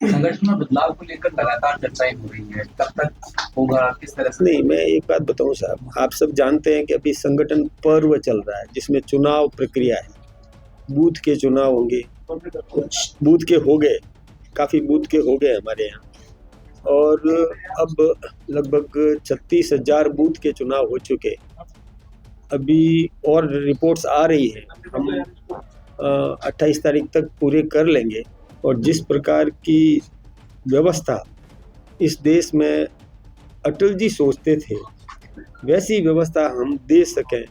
संगठन में बदलाव को लेकर लगातार चर्चाएं हो रही है, कब तक होगा, किस तरह से? नहीं, मैं एक बात बताऊं साहब, आप सब जानते हैं कि अभी संगठन पर्व चल रहा है जिसमें चुनाव प्रक्रिया है। बूथ के चुनाव होंगे, कुछ बूथ के हो गए, काफी बूथ के हो गए हमारे यहाँ, और अब लगभग 36,000 बूथ के चुनाव हो चुके। अभी और रिपोर्ट्स आ रही है, हम 28 तारीख तक पूरे कर लेंगे। और जिस प्रकार की व्यवस्था इस देश में अटल जी सोचते थे, वैसी व्यवस्था हम दे सकें,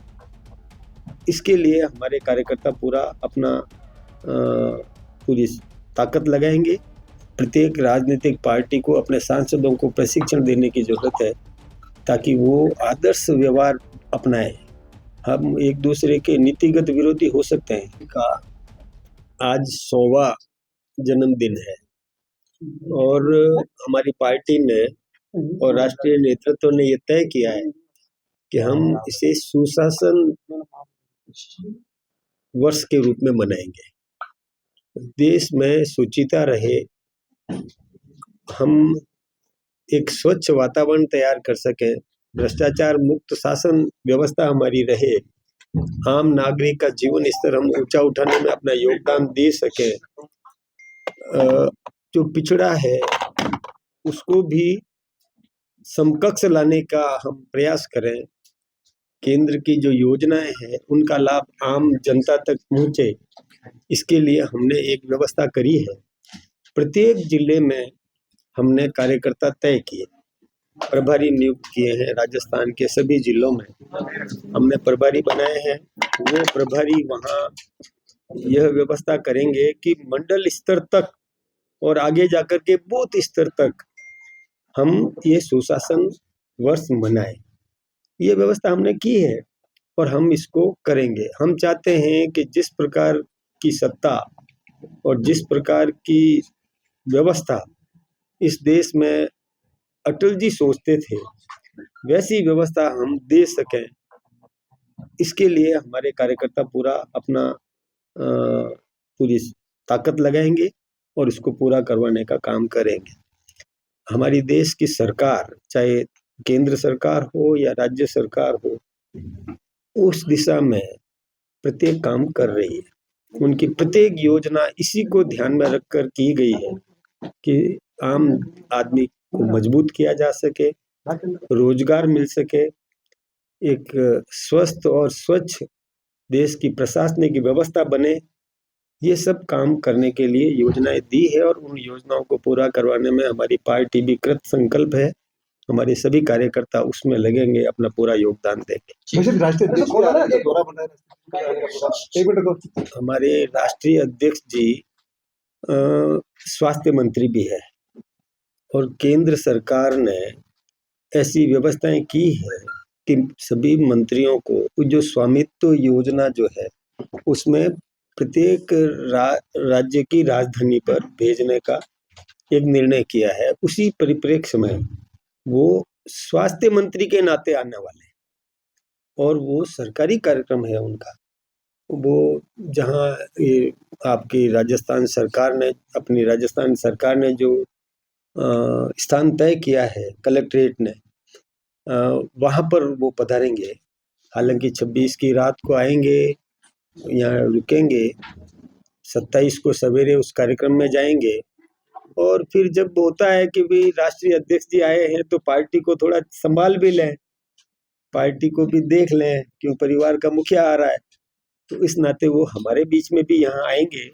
इसके लिए हमारे कार्यकर्ता पूरा अपना पूरी ताकत लगाएंगे। प्रत्येक राजनीतिक पार्टी को अपने सांसदों को प्रशिक्षण देने की जरूरत है ताकि वो आदर्श व्यवहार अपनाएं। हम एक दूसरे के नीतिगत विरोधी हो सकते हैं। का आज 100वां जन्मदिन है और हमारी पार्टी ने और राष्ट्रीय नेतृत्व ने यह तय किया है कि हम इसे सुशासन वर्ष के रूप में मनाएंगे। देश में शुचिता रहे, हम एक स्वच्छ वातावरण तैयार कर सके, भ्रष्टाचार मुक्त शासन व्यवस्था हमारी रहे, आम नागरिक का जीवन स्तर हम ऊंचा उठाने में अपना योगदान दे सके, जो पिछड़ा है उसको भी समकक्ष लाने का हम प्रयास करें। केंद्र की जो योजनाएं हैं उनका लाभ आम जनता तक पहुंचे, इसके लिए हमने एक व्यवस्था करी है। प्रत्येक जिले में हमने कार्यकर्ता तय किए, प्रभारी नियुक्त किए हैं। राजस्थान के सभी जिलों में हमने प्रभारी बनाए हैं। वो प्रभारी वहाँ यह व्यवस्था करेंगे कि मंडल स्तर तक और आगे जाकर के बूथ स्तर तक हम ये सुशासन वर्ष मनाएं। ये व्यवस्था हमने की है और हम इसको करेंगे। हम चाहते हैं कि जिस प्रकार की सत्ता और जिस प्रकार की व्यवस्था इस देश में अटल जी सोचते थे, वैसी व्यवस्था हम दे सकें, इसके लिए हमारे कार्यकर्ता पूरा अपना पूरी ताकत लगाएंगे और इसको पूरा करवाने का काम करेंगे। हमारी देश की सरकार, चाहे केंद्र सरकार हो या राज्य सरकार हो, उस दिशा में प्रत्येक काम कर रही है। उनकी प्रत्येक योजना इसी को ध्यान में रखकर की गई है कि आम आदमी को मजबूत किया जा सके, रोजगार मिल सके, एक स्वस्थ और स्वच्छ देश की प्रशासनिक व्यवस्था बने। ये सब काम करने के लिए योजनाएं दी है और उन योजनाओं को पूरा करवाने में हमारी पार्टी भी कृत संकल्प है। हमारे सभी कार्यकर्ता उसमें लगेंगे, अपना पूरा योगदान देंगे। हमारे राष्ट्रीय अध्यक्ष जी स्वास्थ्य मंत्री भी है और केंद्र सरकार ने ऐसी व्यवस्थाएं की है कि सभी मंत्रियों को जो स्वामित्व योजना जो है उसमें प्रत्येक राज्य की राजधानी पर भेजने का एक निर्णय किया है। उसी परिप्रेक्ष्य में वो स्वास्थ्य मंत्री के नाते आने वाले और वो सरकारी कार्यक्रम है उनका। वो जहाँ आपकी राजस्थान सरकार ने जो स्थान तय किया है कलेक्ट्रेट ने, वहाँ पर वो पधारेंगे। हालांकि 26 की रात को आएंगे, यहाँ रुकेंगे, 27 को सवेरे उस कार्यक्रम में जाएंगे और फिर जब होता है कि भी राष्ट्रीय अध्यक्ष जी आए हैं तो पार्टी को थोड़ा संभाल भी लें, पार्टी को भी देख लें, क्यों परिवार का मुखिया आ रहा है, तो इस नाते वो हमारे बीच में भी यहाँ आएंगे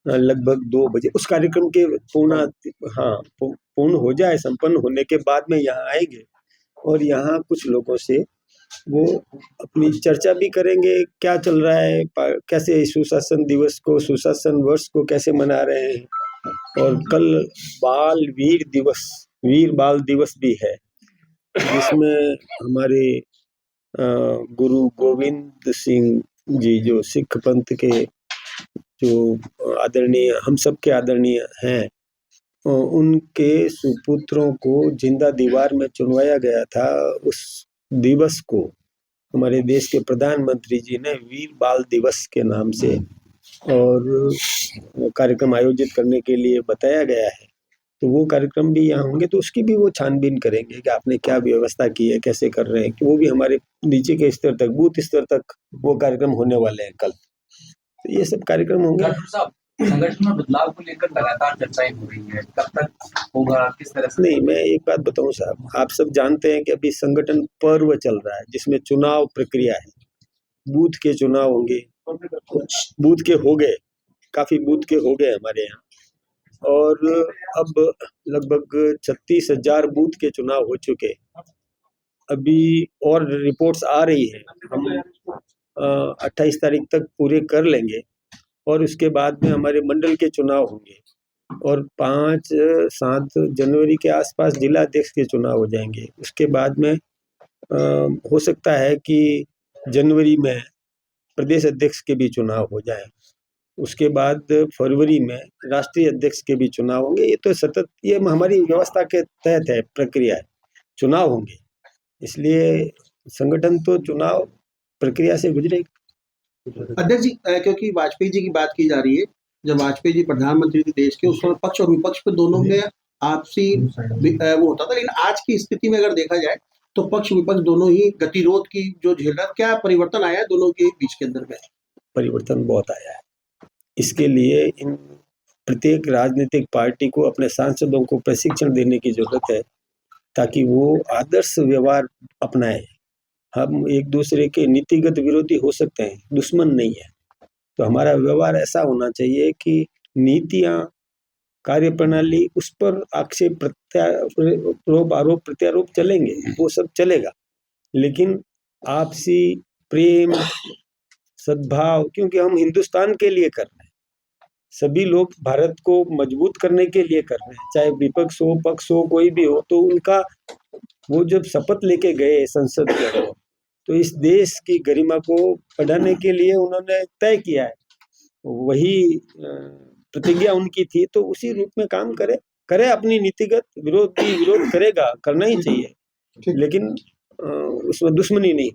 लगभग 2 बजे। उस कार्यक्रम के पूर्ण हो जाए, संपन्न होने के बाद में यहाँ आएंगे और यहाँ कुछ लोगों से वो अपनी चर्चा भी करेंगे, क्या चल रहा है, कैसे सुशासन दिवस को, सुशासन वर्ष को कैसे मना रहे हैं। और कल वीर बाल दिवस भी है, जिसमें हमारे गुरु गोविंद सिंह जी जो सिख पंथ के जो आदरणीय, हम सब के आदरणीय हैं, उनके सुपुत्रों को जिंदा दीवार में चुनवाया गया था। उस दिवस को हमारे देश के प्रधानमंत्री जी ने वीर बाल दिवस के नाम से और कार्यक्रम आयोजित करने के लिए बताया गया है। और तो वो कार्यक्रम भी यहाँ होंगे, तो उसकी भी वो छानबीन करेंगे कि आपने क्या व्यवस्था की है, कैसे कर रहे हैं, कि वो भी हमारे नीचे के स्तर तक, बूथ स्तर तक वो कार्यक्रम होने वाले हैं कल। तो ये सब कार्यक्रम होंगे। राठौर साहब, संगठन में बदलाव को लेकर लगातार चर्चाएं हो रही है, कब तक होगा, किस तरह से? नहीं, मैं एक बात बताऊं साहब, आप सब जानते हैं कि अभी संगठन पर्व चल रहा है जिसमें चुनाव प्रक्रिया है, बूथ के चुनाव होंगे, बूथ के हो गए, काफी बूथ के हो गए हमारे यहाँ, और अब लगभग 36,000 बूथ के चुनाव हो चुके। अभी और रिपोर्ट्स आ रही है, हम 28 तारीख तक पूरे कर लेंगे, और उसके बाद में हमारे मंडल के चुनाव होंगे, और 5-7 जनवरी के आसपास जिला अध्यक्ष के चुनाव हो जाएंगे। उसके बाद में हो सकता है कि जनवरी में प्रदेश अध्यक्ष के भी चुनाव हो जाए, उसके बाद फरवरी में राष्ट्रीय अध्यक्ष के भी चुनाव होंगे। ये तो सतत, ये हमारी व्यवस्था के तहत है, प्रक्रिया है, चुनाव होंगे, इसलिए संगठन तो चुनाव प्रक्रिया से गुजरेगा। अध्यक्ष जी, क्योंकि वाजपेयी जी की बात की जा रही है, जब वाजपेयी जी प्रधानमंत्री थे देश के, उस समय पक्ष और विपक्ष पे दोनों में आपसी वो होता था, लेकिन आज की स्थिति में अगर देखा जाए तो पक्ष विपक्ष दोनों ही गतिरोध की जो झेल रहा है, क्या परिवर्तन आया है दोनों के बीच के अंदर में? परिवर्तन बहुत आया है। इसके लिए इन प्रत्येक राजनीतिक पार्टी को अपने सांसदों को प्रशिक्षण देने की जरूरत है, ताकि वो आदर्श व्यवहार अपनाएं। हम एक दूसरे के नीतिगत विरोधी हो सकते हैं, दुश्मन नहीं है, तो हमारा व्यवहार ऐसा होना चाहिए कि नीतियां, कार्यप्रणाली, उस पर आक्षेप प्रत्यारोप, आरोप प्रत्यारोप चलेंगे, वो सब चलेगा, लेकिन आपसी प्रेम, सद्भाव, क्योंकि हम हिंदुस्तान के लिए कर रहे हैं, सभी लोग भारत को मजबूत करने के लिए कर रहे हैं, चाहे विपक्ष हो, पक्ष हो, कोई भी हो। तो उनका वो जब शपथ लेके गए संसद के अंदर, तो इस देश की गरिमा को बढ़ाने के लिए उन्होंने तय किया है, वही प्रतिज्ञा उनकी थी, तो उसी रूप में काम करे अपनी नीतिगत विरोध करेगा, करना ही चाहिए, लेकिन उसमें दुश्मनी नहीं।